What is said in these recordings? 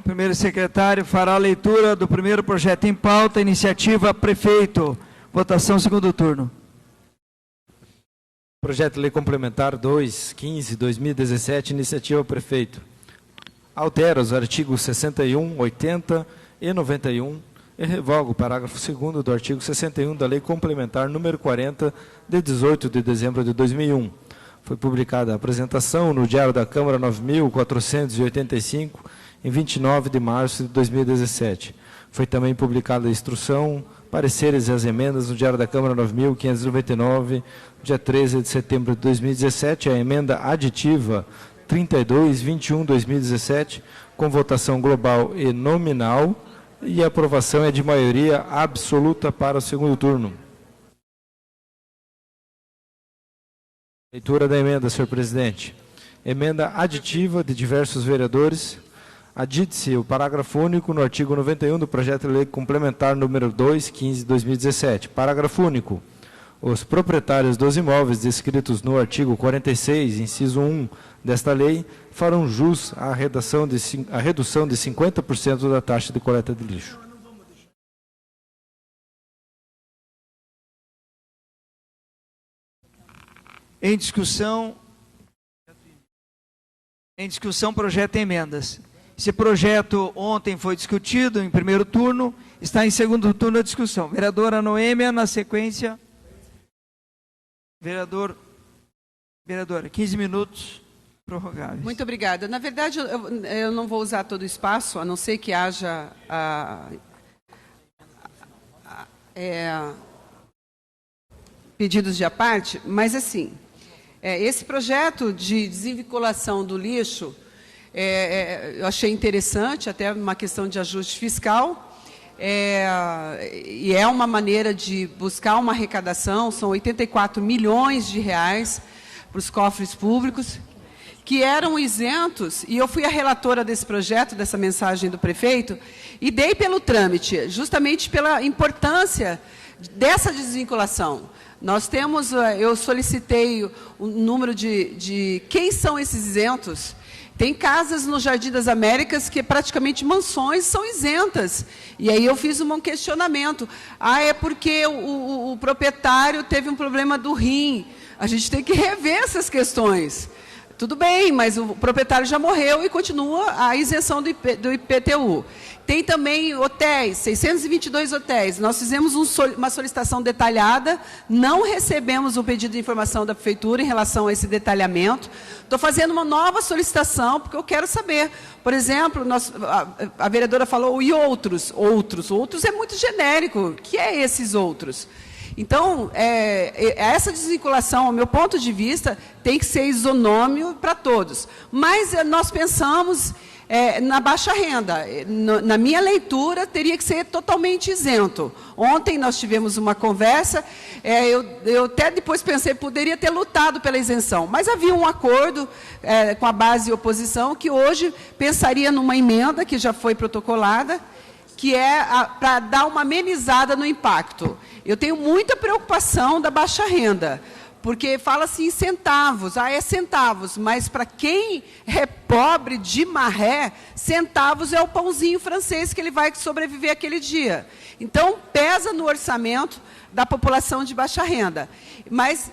primeiro secretário fará a leitura do primeiro projeto em pauta, iniciativa prefeito. Votação segundo turno. Projeto de Lei Complementar 2/15/2017, iniciativa prefeito. Altera os artigos 61, 80 e 91 e revoga o parágrafo 2º do artigo 61 da Lei Complementar número 40, de 18 de dezembro de 2001. Foi publicada a apresentação no Diário da Câmara 9.485, em 29 de março de 2017. Foi também publicada a instrução, pareceres e as emendas no Diário da Câmara 9.599, dia 13 de setembro de 2017, a emenda aditiva 32/21/2017, com votação global e nominal, e a aprovação é de maioria absoluta para o segundo turno. Leitura da emenda, senhor presidente. Emenda aditiva de diversos vereadores. Adite-se o parágrafo único no artigo 91 do projeto de lei complementar número 2/15/2017. Parágrafo único. Os proprietários dos imóveis descritos no artigo 46, inciso 1 desta lei, farão jus à redução de 50% da taxa de coleta de lixo. Em discussão, projeto e emendas. Esse projeto ontem foi discutido em primeiro turno, está em segundo turno a discussão. Vereadora Noêmia, na sequência. Vereadora, 15 minutos, prorrogáveis. Muito obrigada. Na verdade, eu não vou usar todo o espaço, a não ser que haja pedidos de aparte, mas assim, esse projeto de desvinculação do lixo, eu achei interessante, até uma questão de ajuste fiscal, e é uma maneira de buscar uma arrecadação, são 84 milhões de reais para os cofres públicos, que eram isentos, e eu fui a relatora desse projeto, dessa mensagem do prefeito, e dei pelo trâmite, justamente pela importância dessa desvinculação. Nós temos, eu solicitei o número de quem são esses isentos. Tem casas no Jardim das Américas que praticamente mansões são isentas. E aí eu fiz um questionamento. É porque o proprietário teve um problema do rim. A gente tem que rever essas questões. Tudo bem, mas o proprietário já morreu e continua a isenção do IPTU. Tem também hotéis, 622 hotéis. Nós fizemos uma solicitação detalhada, não recebemos o pedido de informação da Prefeitura em relação a esse detalhamento. Estou fazendo uma nova solicitação, porque eu quero saber. Por exemplo, a vereadora falou, e outros? Outros é muito genérico. O que é esses outros? Então, essa desvinculação, ao meu ponto de vista, tem que ser isonômio para todos. Mas nós pensamos na baixa renda. Na minha leitura, teria que ser totalmente isento. Ontem nós tivemos uma conversa, eu até depois pensei, poderia ter lutado pela isenção, mas havia um acordo com a base e oposição, que hoje pensaria numa emenda, que já foi protocolada, que para dar uma amenizada no impacto. Eu tenho muita preocupação da baixa renda, porque fala-se em centavos, é centavos, mas para quem é pobre de maré, centavos é o pãozinho francês que ele vai sobreviver aquele dia. Então, pesa no orçamento da população de baixa renda. Mas,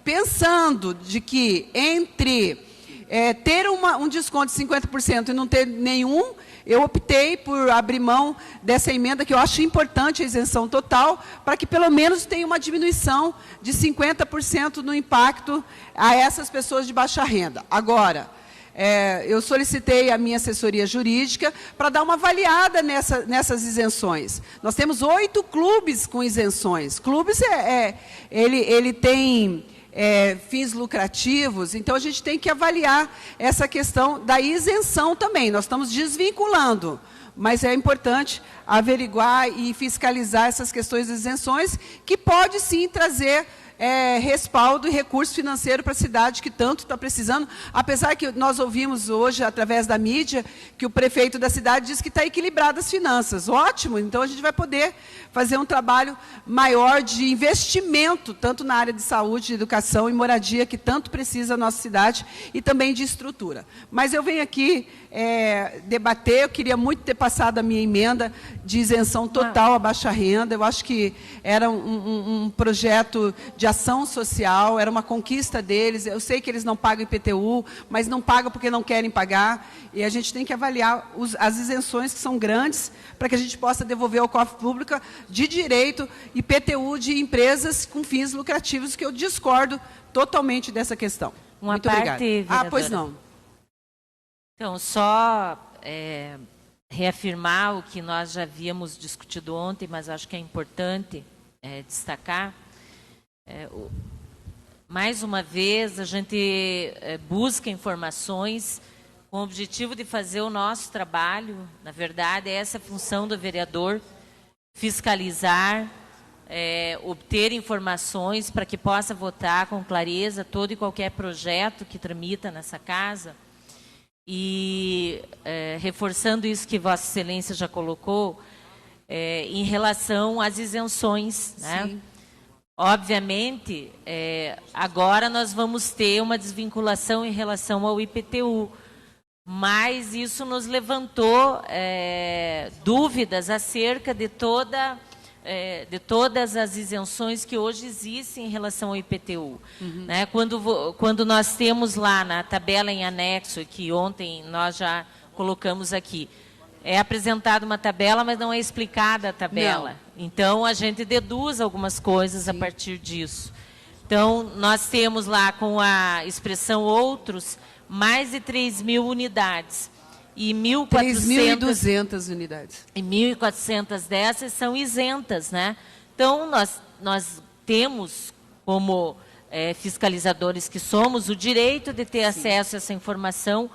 pensando de que entre ter um desconto de 50% e não ter nenhum, eu optei por abrir mão dessa emenda, que eu acho importante a isenção total, para que pelo menos tenha uma diminuição de 50% no impacto a essas pessoas de baixa renda. Agora, eu solicitei a minha assessoria jurídica para dar uma avaliada nessas isenções. Nós temos 8 clubes com isenções. Clubes, ele tem fins lucrativos, então a gente tem que avaliar essa questão da isenção também. Nós estamos desvinculando, mas é importante averiguar e fiscalizar essas questões de isenções, que pode sim trazer respaldo e recurso financeiro para a cidade que tanto está precisando, apesar que nós ouvimos hoje, através da mídia, que o prefeito da cidade diz que está equilibrado as finanças. Ótimo, então a gente vai poder fazer um trabalho maior de investimento, tanto na área de saúde, de educação e moradia, que tanto precisa a nossa cidade, e também de estrutura. Mas eu venho aqui debater, eu queria muito ter passado a minha emenda de isenção total à baixa renda. Eu acho que era um projeto de ação social, era uma conquista deles. Eu sei que eles não pagam IPTU, mas não pagam porque não querem pagar, e a gente tem que avaliar as isenções, que são grandes, para que a gente possa devolver ao cofre público de direito IPTU de empresas com fins lucrativos, que eu discordo totalmente dessa questão. Muito obrigada. Vereadora. Pois não. Então, só reafirmar o que nós já havíamos discutido ontem, mas acho que é importante destacar. Mais uma vez, a gente busca informações com o objetivo de fazer o nosso trabalho. Na verdade, essa é a função do vereador: fiscalizar, obter informações para que possa votar com clareza todo e qualquer projeto que tramita nessa casa. E, reforçando isso que Vossa Excelência já colocou, em relação às isenções, né? Sim. Obviamente, agora nós vamos ter uma desvinculação em relação ao IPTU, mas isso nos levantou dúvidas acerca de todas as isenções que hoje existem em relação ao IPTU. Uhum. Né? Quando nós temos lá na tabela em anexo, que ontem nós já colocamos aqui, é apresentada uma tabela, mas não é explicada a tabela. Não. Então, a gente deduz algumas coisas a partir disso. Então, nós temos lá, com a expressão outros, mais de 3.000 unidades. E 3.200 unidades. E 1.400 dessas são isentas, né? Então, nós temos, como fiscalizadores que somos, o direito de ter acesso a essa informação,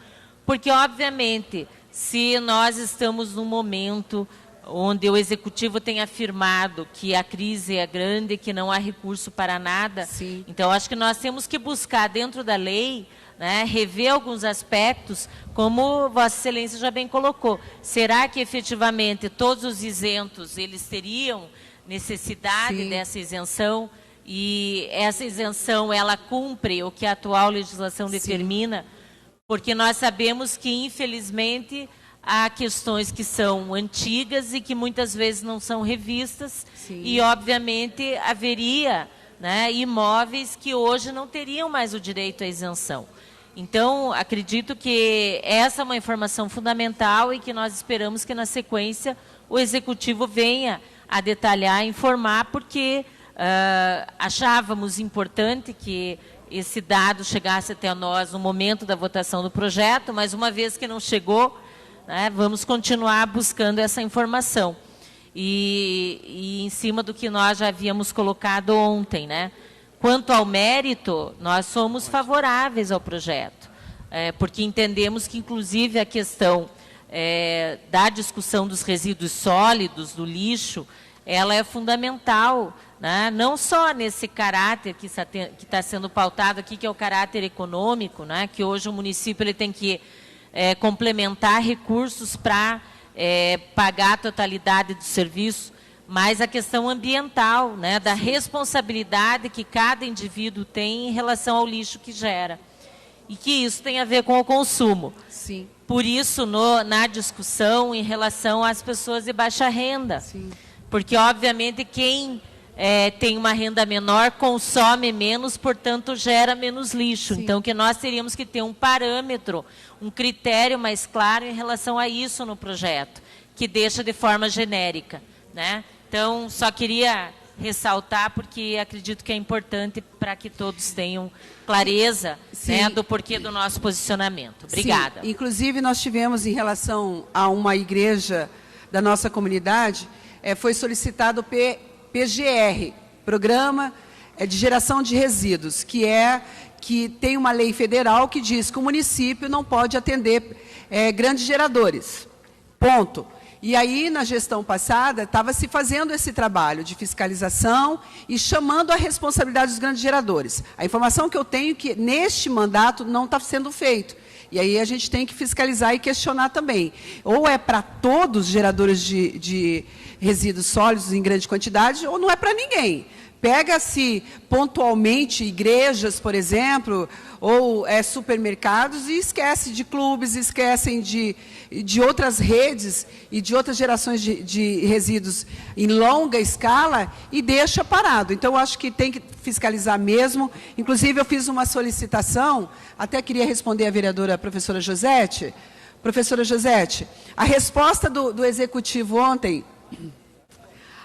porque, obviamente, se nós estamos num momento onde o Executivo tem afirmado que a crise é grande, que não há recurso para nada, Sim. Então, acho que nós temos que buscar, dentro da lei, né, rever alguns aspectos, como Vossa Excelência já bem colocou. Será que, efetivamente, todos os isentos, eles teriam necessidade Sim. dessa isenção? E essa isenção, ela cumpre o que a atual legislação determina? Porque nós sabemos que, infelizmente, há questões que são antigas e que muitas vezes não são revistas. Sim. E, obviamente, haveria, né, imóveis que hoje não teriam mais o direito à isenção. Então, acredito que essa é uma informação fundamental e que nós esperamos que, na sequência, o Executivo venha a detalhar, informar, porque achávamos importante que esse dado chegasse até nós no momento da votação do projeto, mas uma vez que não chegou, né, vamos continuar buscando essa informação. E em cima do que nós já havíamos colocado ontem, né? Quanto ao mérito, nós somos favoráveis ao projeto, porque entendemos que, inclusive, a questão da discussão dos resíduos sólidos, do lixo, ela é fundamental, né? Não só nesse caráter que está sendo pautado aqui, que é o caráter econômico, né? Que hoje o município ele tem que complementar recursos para pagar a totalidade do serviço, mas a questão ambiental, né, da responsabilidade que cada indivíduo tem em relação ao lixo que gera. E que isso tem a ver com o consumo. Sim. Por isso, na discussão em relação às pessoas de baixa renda. Sim. Porque, obviamente, quem tem uma renda menor consome menos, portanto, gera menos lixo. Sim. Então, que nós teríamos que ter um parâmetro, um critério mais claro em relação a isso no projeto, que deixa de forma genérica, né? Então, só queria ressaltar, porque acredito que é importante para que todos tenham clareza, né, do porquê do nosso posicionamento. Obrigada. Sim. Inclusive, nós tivemos, em relação a uma igreja da nossa comunidade, foi solicitado o PGR, Programa de Geração de Resíduos, que tem uma lei federal que diz que o município não pode atender grandes geradores. Ponto. E aí, na gestão passada, estava se fazendo esse trabalho de fiscalização e chamando a responsabilidade dos grandes geradores. A informação que eu tenho é que, neste mandato, não está sendo feito. E aí a gente tem que fiscalizar e questionar também. Ou é para todos os geradores de resíduos sólidos em grande quantidade, ou não é para ninguém. Pega-se pontualmente igrejas, por exemplo, ou supermercados, e esquece de clubes, esquecem de outras redes e de outras gerações de resíduos em longa escala e deixa parado. Então, eu acho que tem que fiscalizar mesmo. Inclusive, eu fiz uma solicitação, até queria responder à vereadora professora Josete. Professora Josete, a resposta do Executivo ontem...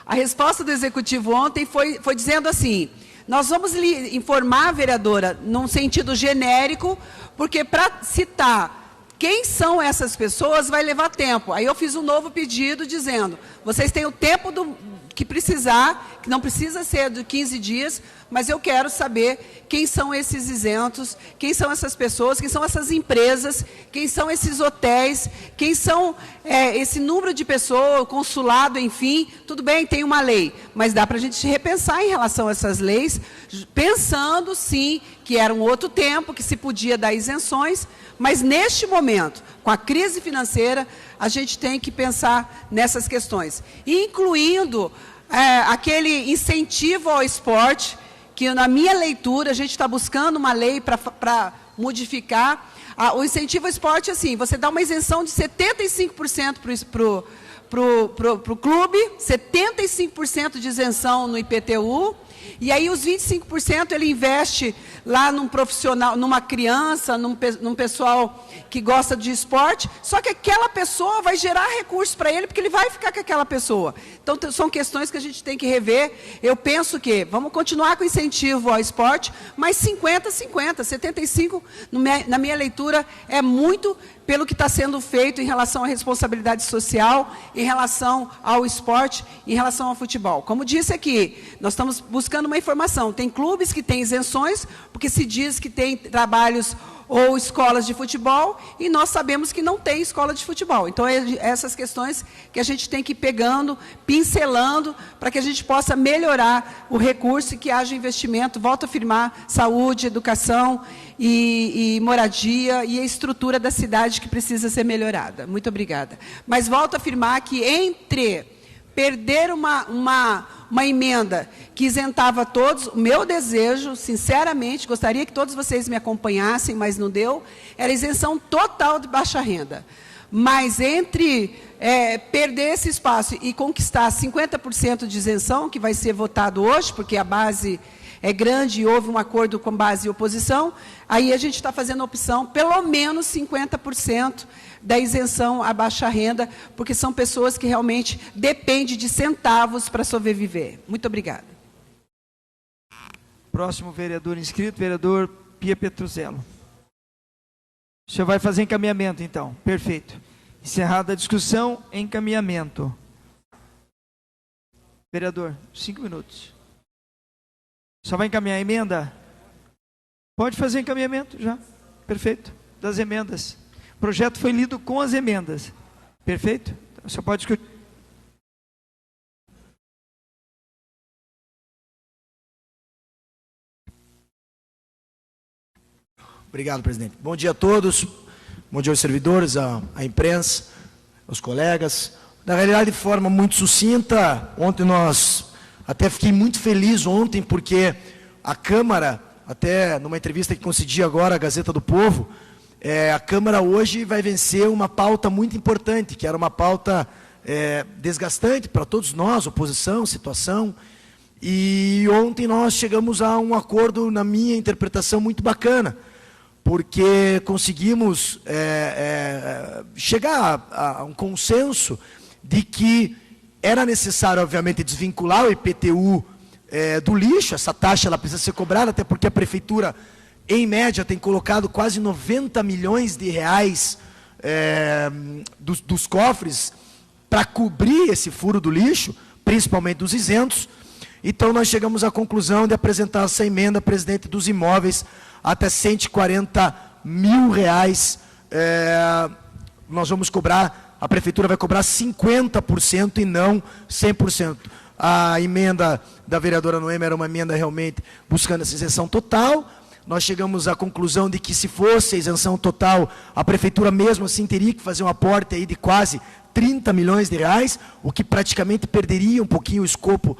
A resposta do Executivo ontem foi dizendo assim: nós vamos lhe informar, vereadora, num sentido genérico, porque para citar quem são essas pessoas vai levar tempo. Aí eu fiz um novo pedido dizendo, vocês têm o tempo que precisar, que não precisa ser de 15 dias, mas eu quero saber quem são esses isentos, quem são essas pessoas, quem são essas empresas, quem são esses hotéis, quem são esse número de pessoas, o consulado, enfim. Tudo bem, tem uma lei, mas dá para a gente repensar em relação a essas leis, pensando, sim, que era um outro tempo, que se podia dar isenções, mas neste momento, com a crise financeira, a gente tem que pensar nessas questões, incluindo aquele incentivo ao esporte, que na minha leitura, a gente está buscando uma lei para modificar. O incentivo ao esporte, assim, você dá uma isenção de 75% para o clube, 75% de isenção no IPTU, e aí os 25% ele investe lá num profissional, numa criança, num pessoal que gosta de esporte, só que aquela pessoa vai gerar recursos para ele, porque ele vai ficar com aquela pessoa. Então, são questões que a gente tem que rever. Eu penso que vamos continuar com incentivo ao esporte, mas 50-50, 75%, na minha leitura, é muito pelo que está sendo feito em relação à responsabilidade social, em relação ao esporte, em relação ao futebol. Como disse aqui, nós estamos buscando uma informação. Tem clubes que têm isenções, porque se diz que tem trabalhos ou escolas de futebol, e nós sabemos que não tem escola de futebol. Então, essas questões que a gente tem que ir pegando, pincelando, para que a gente possa melhorar o recurso e que haja investimento, volto a afirmar, saúde, educação e moradia e a estrutura da cidade que precisa ser melhorada. Muito obrigada. Mas volto a afirmar que entre perder uma emenda que isentava todos, o meu desejo, sinceramente, gostaria que todos vocês me acompanhassem, mas não deu, era isenção total de baixa renda. Mas entre perder esse espaço e conquistar 50% de isenção, que vai ser votado hoje, porque a base é grande e houve um acordo com base e oposição, aí a gente está fazendo a opção, pelo menos 50% da isenção à baixa renda, porque são pessoas que realmente dependem de centavos para sobreviver. Muito obrigada. Próximo vereador inscrito, vereador Pia Petruzzello. O senhor vai fazer encaminhamento, então. Perfeito. Encerrada a discussão, encaminhamento. Vereador, 5 minutos. Só vai encaminhar a emenda? Pode fazer encaminhamento já. Perfeito. Das emendas. O projeto foi lido com as emendas. Perfeito? Então, você pode discutir. Obrigado, presidente. Bom dia a todos. Bom dia aos servidores, à imprensa, aos colegas. Na realidade, de forma muito sucinta, ontem até fiquei muito feliz ontem, porque a Câmara, até numa entrevista que concedi agora à Gazeta do Povo, a Câmara hoje vai vencer uma pauta muito importante, que era uma pauta desgastante para todos nós, oposição, situação, e ontem nós chegamos a um acordo, na minha interpretação, muito bacana, porque conseguimos chegar a um consenso de que era necessário, obviamente, desvincular o IPTU do lixo. Essa taxa ela precisa ser cobrada, até porque a Prefeitura, em média, tem colocado quase 90 milhões de reais dos cofres para cobrir esse furo do lixo, principalmente dos isentos. Então, nós chegamos à conclusão de apresentar essa emenda, presidente, dos imóveis até 140 mil reais. Nós vamos cobrar a Prefeitura vai cobrar 50% e não 100%. A emenda da vereadora Noemi era uma emenda realmente buscando essa isenção total. Nós chegamos à conclusão de que, se fosse a isenção total, a Prefeitura mesmo assim teria que fazer um aporte aí de quase 30 milhões de reais, o que praticamente perderia um pouquinho o escopo,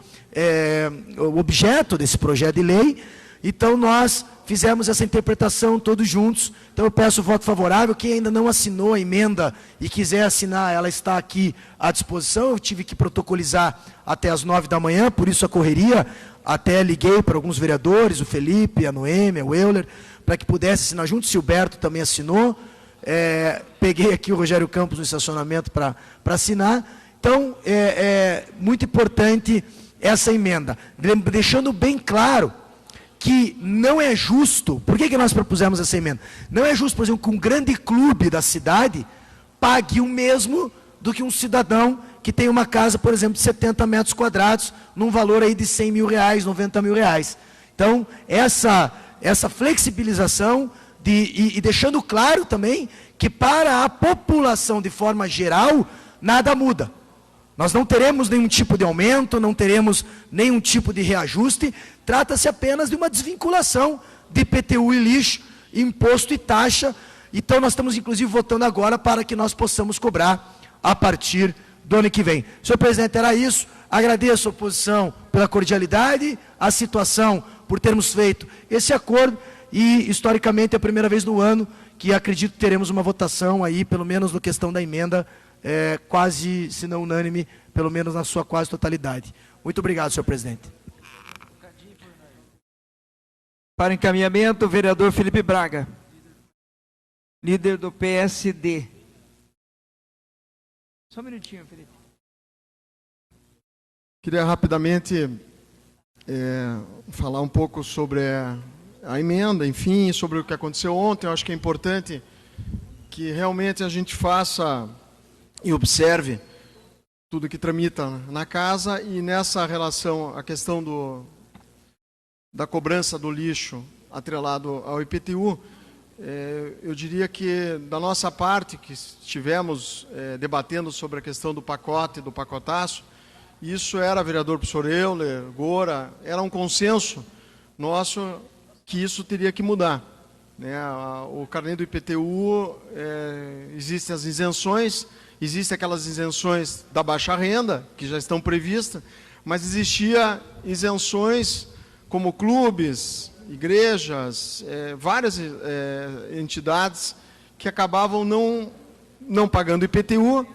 o objeto desse projeto de lei. Então, nós fizemos essa interpretação todos juntos. Então, eu peço o voto favorável. Quem ainda não assinou a emenda e quiser assinar, ela está aqui à disposição. Eu tive que protocolizar até as 9 da manhã, por isso a correria. Até liguei para alguns vereadores, o Felipe, a Noemi, o Euler, para que pudesse assinar junto. O Silberto também assinou. Peguei aqui o Rogério Campos no estacionamento para assinar. Então, é muito importante essa emenda, deixando bem claro que não é justo. Por que nós propusemos essa emenda? Não é justo, por exemplo, que um grande clube da cidade pague o mesmo do que um cidadão que tem uma casa, por exemplo, de 70 metros quadrados, num valor aí de 100 mil reais, 90 mil reais. Então, essa flexibilização e deixando claro também que para a população de forma geral, nada muda. Nós não teremos nenhum tipo de aumento, não teremos nenhum tipo de reajuste, trata-se apenas de uma desvinculação de IPTU e lixo, imposto e taxa. Então, nós estamos, inclusive, votando agora para que nós possamos cobrar a partir do ano que vem. Senhor presidente, era isso. Agradeço a oposição pela cordialidade, a situação por termos feito esse acordo e, historicamente, é a primeira vez no ano que acredito que teremos uma votação aí, pelo menos na questão da emenda, quase, se não unânime, pelo menos na sua quase totalidade. Muito obrigado, senhor presidente. Para encaminhamento, o vereador Felipe Braga, líder do PSD. Só um minutinho, Felipe. Queria rapidamente falar um pouco sobre a emenda, enfim, sobre o que aconteceu ontem. Eu acho que é importante que realmente a gente faça e observe tudo que tramita na casa, e nessa relação, a questão da cobrança do lixo atrelado ao IPTU, eu diria que, da nossa parte, que estivemos debatendo sobre a questão do pacote, do pacotaço, isso era, vereador professor Euler, Gora, era um consenso nosso que isso teria que mudar. O carnê do IPTU, existem as isenções, existem aquelas isenções da baixa renda, que já estão previstas, mas existia isenções como clubes, igrejas, várias entidades que acabavam não pagando IPTU,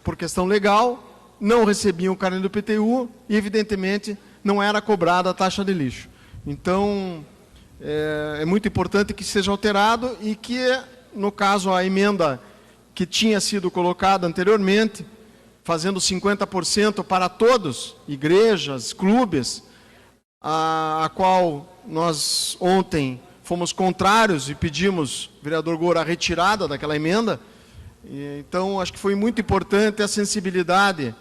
por questão legal, não recebiam o carnê do IPTU e, evidentemente, não era cobrada a taxa de lixo. Então, é muito importante que seja alterado e que, no caso, a emenda que tinha sido colocada anteriormente, fazendo 50% para todos, igrejas, clubes, a qual nós ontem fomos contrários e pedimos, vereador Gora, a retirada daquela emenda. Então, acho que foi muito importante a sensibilidade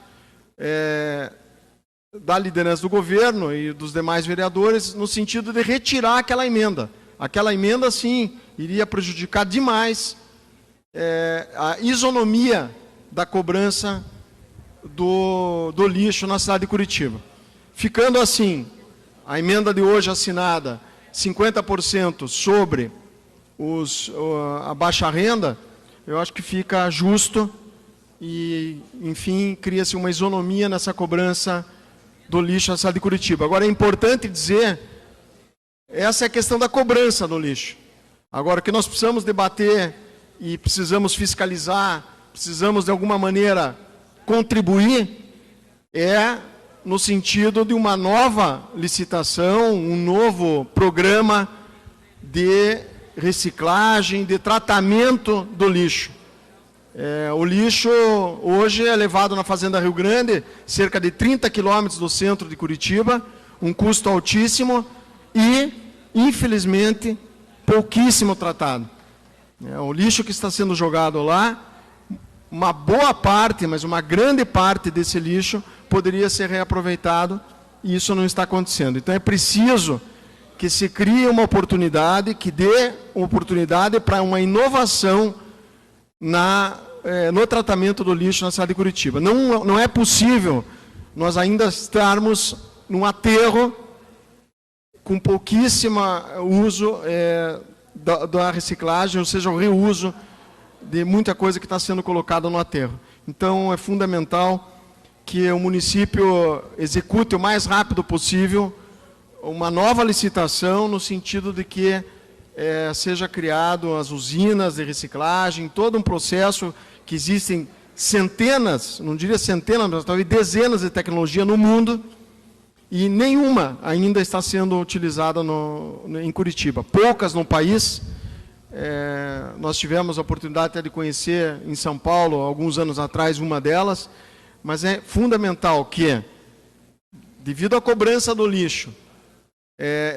da liderança do governo e dos demais vereadores, no sentido de retirar aquela emenda. Aquela emenda, sim, iria prejudicar demais a isonomia da cobrança do lixo na cidade de Curitiba. Ficando assim, a emenda de hoje assinada, 50% sobre a baixa renda, eu acho que fica justo e, enfim, cria-se uma isonomia nessa cobrança do lixo na cidade de Curitiba. Agora, é importante dizer, essa é a questão da cobrança do lixo. Agora, o que nós precisamos debater e precisamos fiscalizar, precisamos, de alguma maneira, contribuir, no sentido de uma nova licitação, um novo programa de reciclagem, de tratamento do lixo. O lixo hoje é levado na Fazenda Rio Grande, cerca de 30 quilômetros do centro de Curitiba, um custo altíssimo e, infelizmente, pouquíssimo tratado. O lixo que está sendo jogado lá, uma boa parte, mas uma grande parte desse lixo poderia ser reaproveitado e isso não está acontecendo. Então é preciso que se crie uma oportunidade, que dê uma oportunidade para uma inovação na no tratamento do lixo na cidade de Curitiba. Não é possível nós ainda estarmos num aterro com pouquíssimo uso da reciclagem, ou seja, o reuso de muita coisa que está sendo colocada no aterro. Então, é fundamental que o município execute o mais rápido possível uma nova licitação no sentido de que seja criado as usinas de reciclagem, todo um processo que existem centenas, não diria centenas, mas talvez dezenas de tecnologias no mundo e nenhuma ainda está sendo utilizada em Curitiba. Poucas no país. Nós tivemos a oportunidade até de conhecer em São Paulo, alguns anos atrás, uma delas, mas é fundamental que, devido à cobrança do lixo,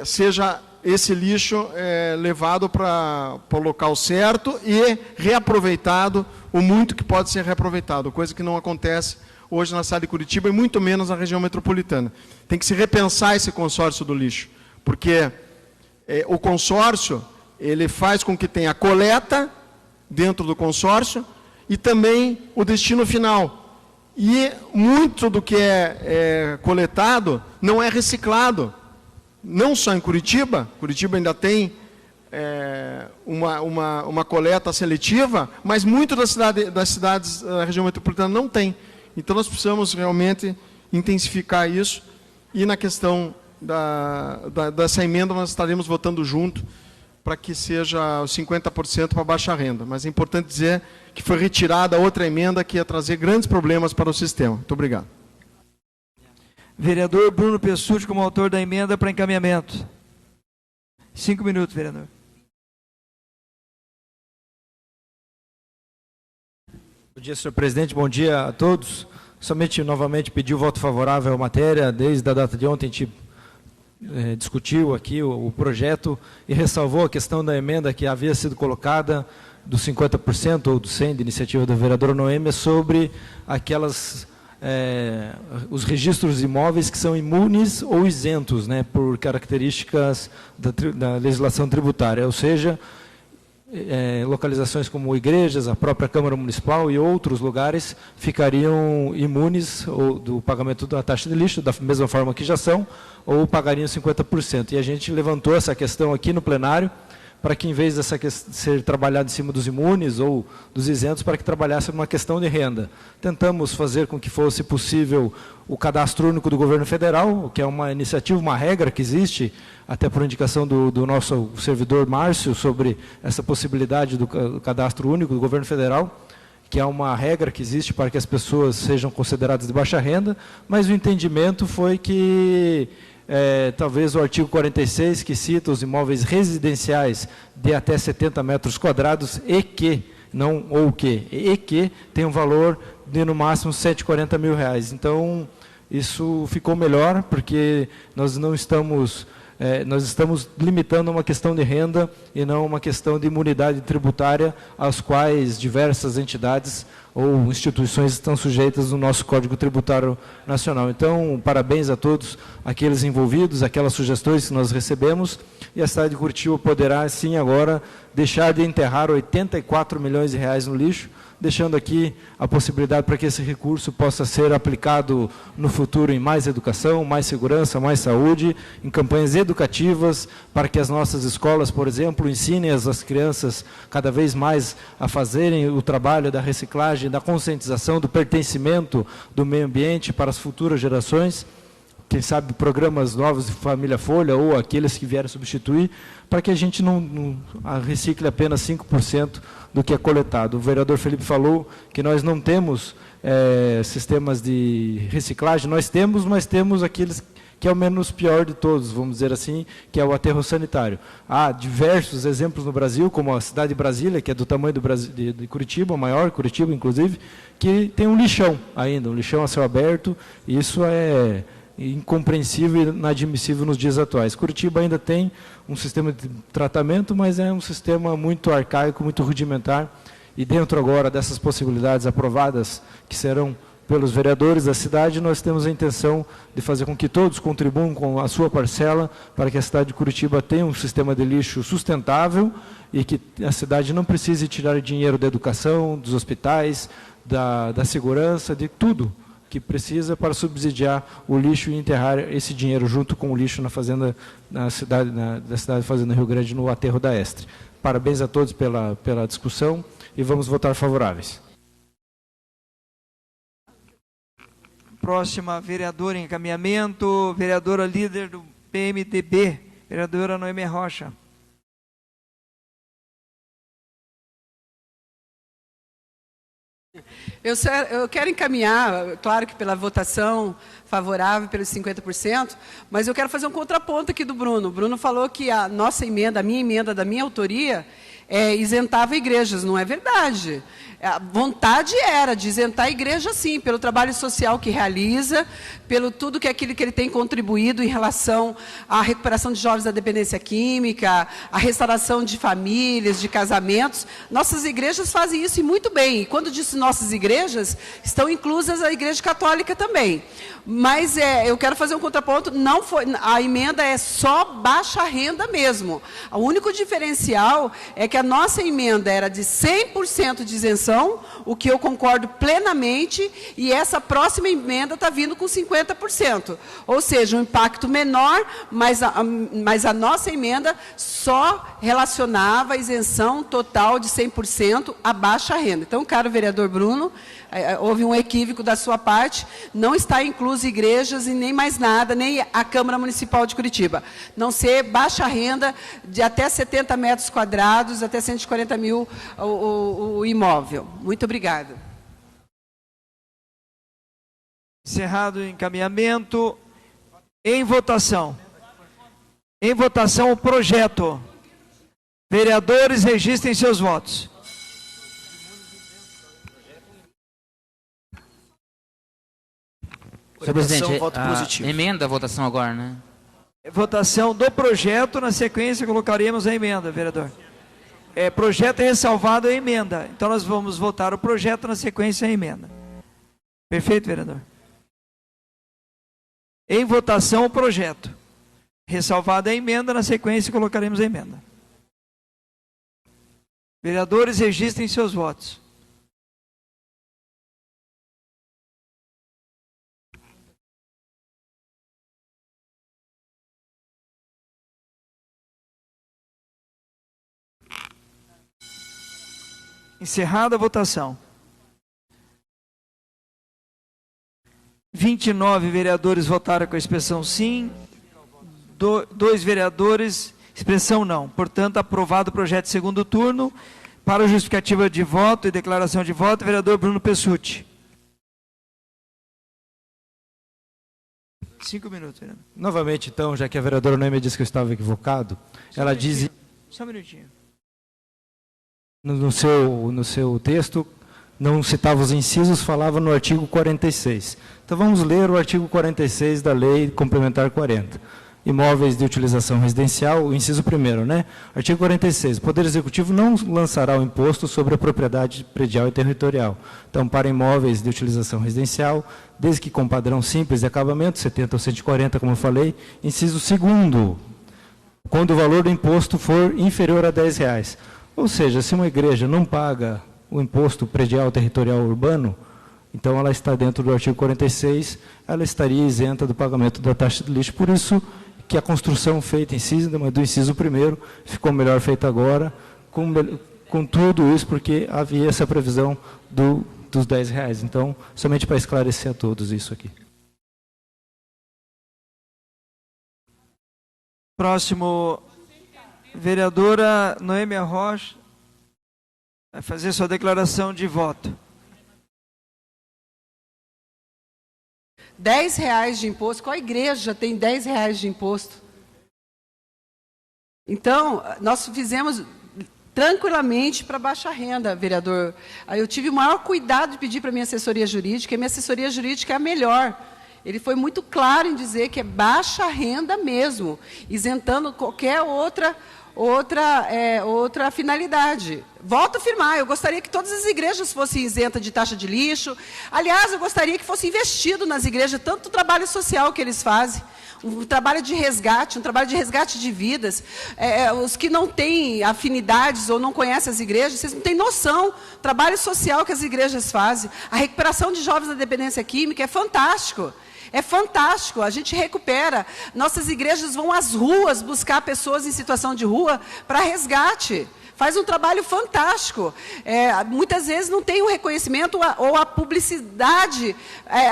seja esse lixo levado para o local certo e reaproveitado o muito que pode ser reaproveitado, coisa que não acontece hoje na cidade de Curitiba e muito menos na região metropolitana. Tem que se repensar esse consórcio do lixo, porque o consórcio ele faz com que tenha a coleta dentro do consórcio e também o destino final. E muito do que é coletado não é reciclado. Não só em Curitiba, Curitiba ainda tem uma coleta seletiva, mas muito das cidades da região metropolitana não tem. Então nós precisamos realmente intensificar isso e na questão dessa emenda nós estaremos votando junto para que seja os 50% para baixa renda. Mas é importante dizer que foi retirada outra emenda que ia trazer grandes problemas para o sistema. Muito obrigado. Vereador Bruno Pessutti, como autor da emenda para encaminhamento. 5 minutos, vereador. Bom dia, senhor presidente. Bom dia a todos. Somente, novamente, pedir o voto favorável à matéria. Desde a data de ontem, a gente discutiu aqui o projeto e ressalvou a questão da emenda que havia sido colocada dos 50% ou do 100% de iniciativa da vereadora Noêmia sobre os registros imóveis que são imunes ou isentos, né, por características da legislação tributária, ou seja, localizações como igrejas, a própria Câmara Municipal e outros lugares ficariam imunes do pagamento da taxa de lixo, da mesma forma que já são, ou pagariam 50%. E a gente levantou essa questão aqui no plenário, para que, em vez dessa ser trabalhado em cima dos imunes ou dos isentos, para que trabalhasse numa questão de renda. Tentamos fazer com que fosse possível o cadastro único do governo federal, que é uma iniciativa, uma regra que existe, até por indicação do nosso servidor Márcio, sobre essa possibilidade do cadastro único do governo federal, que é uma regra que existe para que as pessoas sejam consideradas de baixa renda, mas o entendimento foi que talvez o artigo 46, que cita os imóveis residenciais de até 70 metros quadrados e que, não ou que tem um valor de no máximo R$ 140 mil. Então, isso ficou melhor, porque nós não estamos... nós estamos limitando uma questão de renda e não uma questão de imunidade tributária às quais diversas entidades ou instituições estão sujeitas no nosso Código Tributário Nacional. Então, parabéns a todos aqueles envolvidos, aquelas sugestões que nós recebemos, e a cidade de Curitiba poderá, sim, agora deixar de enterrar 84 milhões de reais no lixo, deixando aqui a possibilidade para que esse recurso possa ser aplicado no futuro em mais educação, mais segurança, mais saúde, em campanhas educativas, para que as nossas escolas, por exemplo, ensinem as crianças cada vez mais a fazerem o trabalho da reciclagem, da conscientização, do pertencimento do meio ambiente para as futuras gerações, quem sabe programas novos de Família Folha ou aqueles que vierem substituir, para que a gente não recicle apenas 5% do que é coletado. O vereador Felipe falou que nós não temos sistemas de reciclagem, nós temos, mas temos aqueles que é o menos pior de todos, vamos dizer assim, que é o aterro sanitário. Há diversos exemplos no Brasil, como a cidade de Brasília, que é do tamanho de Curitiba, maior, Curitiba inclusive, que tem um lixão ainda, um lixão a céu aberto, e isso é incompreensível e inadmissível nos dias atuais. Curitiba ainda tem um sistema de tratamento, mas é um sistema muito arcaico, muito rudimentar, e dentro agora dessas possibilidades aprovadas, que serão pelos vereadores da cidade, nós temos a intenção de fazer com que todos contribuam com a sua parcela para que a cidade de Curitiba tenha um sistema de lixo sustentável e que a cidade não precise tirar dinheiro da educação, dos hospitais, da segurança, de tudo que precisa para subsidiar o lixo e enterrar esse dinheiro junto com o lixo na fazenda, da cidade Fazenda Rio Grande, no aterro da Estre. Parabéns a todos pela discussão e vamos votar favoráveis. Próxima vereadora em encaminhamento, vereadora líder do PMDB, vereadora Noemi Rocha. Eu quero encaminhar, claro que pela votação favorável, pelos 50%, mas eu quero fazer um contraponto aqui do Bruno. O Bruno falou que a nossa emenda, a minha emenda da minha autoria, isentava igrejas. Não é verdade. A vontade era de isentar a igreja, sim, pelo trabalho social que realiza, pelo tudo que aquilo que ele tem contribuído em relação à recuperação de jovens da dependência química, à restauração de famílias, de casamentos. Nossas igrejas fazem isso e muito bem. E quando disse nossas igrejas, estão inclusas a Igreja Católica também. Mas eu quero fazer um contraponto, não foi, a emenda é só baixa renda mesmo. O único diferencial é que a nossa emenda era de 100% de isenção, o que eu concordo plenamente, e essa próxima emenda está vindo com 50%. Ou seja, um impacto menor, mas a nossa emenda só relacionava a isenção total de 100% a baixa renda. Então, caro vereador Bruno, houve um equívoco da sua parte, não está incluso igrejas e nem mais nada, nem a Câmara Municipal de Curitiba. Não ser baixa renda de até 70 metros quadrados, até 140 mil o imóvel. Muito obrigada. Encerrado o encaminhamento. Em votação. Em votação o projeto. Vereadores, registrem seus votos. Senhor presidente, voto positivo. Emenda a votação agora, né? Votação do projeto, na sequência colocaremos a emenda, vereador. Projeto é ressalvado a emenda. Então nós vamos votar o projeto, na sequência a emenda. Perfeito, vereador? Em votação o projeto. Ressalvada a emenda, na sequência colocaremos a emenda. Vereadores, registrem seus votos. Encerrada a votação. 29 vereadores votaram com a expressão sim, 2 vereadores, expressão não. Portanto, aprovado o projeto de segundo turno. Para justificativa de voto e declaração de voto, vereador Bruno Pessutti. 5 minutos, vereador. Novamente, então, já que a vereadora Noemi disse que eu estava equivocado, ela diz... Só um minutinho. No seu texto, não citava os incisos, falava no artigo 46. Então, vamos ler o artigo 46 da Lei Complementar 40. Imóveis de utilização residencial, o inciso 1º, né? Artigo 46. O Poder Executivo não lançará o imposto sobre a propriedade predial e territorial. Então, para imóveis de utilização residencial, desde que com padrão simples de acabamento, 70 ou 140, como eu falei. Inciso 2º. Quando o valor do imposto for inferior a R$10. Ou seja, se uma igreja não paga o imposto predial territorial urbano, então ela está dentro do artigo 46, ela estaria isenta do pagamento da taxa de lixo. Por isso que a construção feita em cima do inciso 1º ficou melhor feita agora, com tudo isso, porque havia essa previsão dos R$10. Então, somente para esclarecer a todos isso aqui. Próximo, vereadora Noemi Rocha, vai fazer sua declaração de voto. R$10 de imposto. Qual igreja tem R$10 de imposto? Então, nós fizemos tranquilamente para baixa renda, vereador. Aí eu tive o maior cuidado de pedir para a minha assessoria jurídica, e a minha assessoria jurídica é a melhor. Ele foi muito claro em dizer que é baixa renda mesmo, isentando qualquer outra outra finalidade. Volto a afirmar, eu gostaria que todas as igrejas fossem isentas de taxa de lixo. Aliás, eu gostaria que fosse investido nas igrejas tanto o trabalho social que eles fazem, um trabalho de resgate de vidas. Os que não têm afinidades ou não conhecem as igrejas, vocês não têm noção do trabalho social que as igrejas fazem. A recuperação de jovens da dependência química é fantástico. É fantástico, a gente recupera. Nossas igrejas vão às ruas buscar pessoas em situação de rua para resgate. Faz um trabalho fantástico. Muitas vezes não tem o reconhecimento ou a publicidade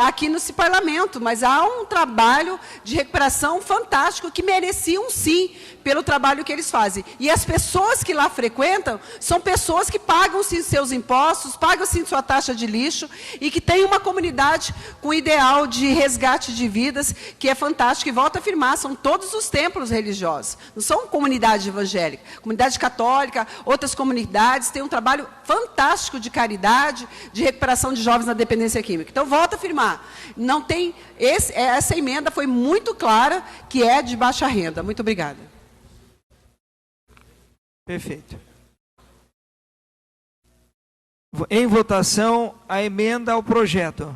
aqui nesse parlamento, mas há um trabalho de recuperação fantástico que mereciam sim pelo trabalho que eles fazem. E as pessoas que lá frequentam são pessoas que pagam sim seus impostos, pagam sim sua taxa de lixo e que têm uma comunidade com ideal de resgate de vidas que é fantástico. E volto a afirmar, são todos os templos religiosos, não são comunidade evangélica, comunidade católica, outras comunidades têm um trabalho fantástico de caridade, de recuperação de jovens na dependência química. Então, volto a afirmar, não tem essa emenda foi muito clara que é de baixa renda. Muito obrigada. Perfeito. Em votação, a emenda ao projeto.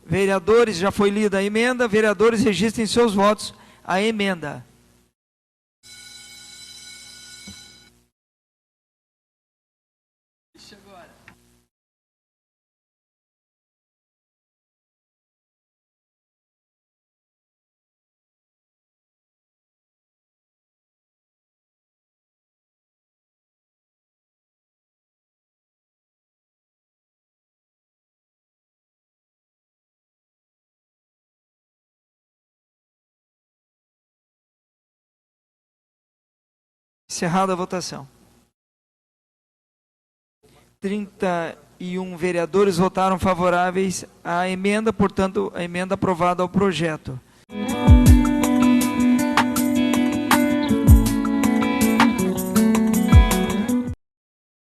Vereadores, já foi lida a emenda, vereadores registrem seus votos à emenda. Encerrada a votação. 31 vereadores votaram favoráveis à emenda, portanto, a emenda aprovada ao projeto.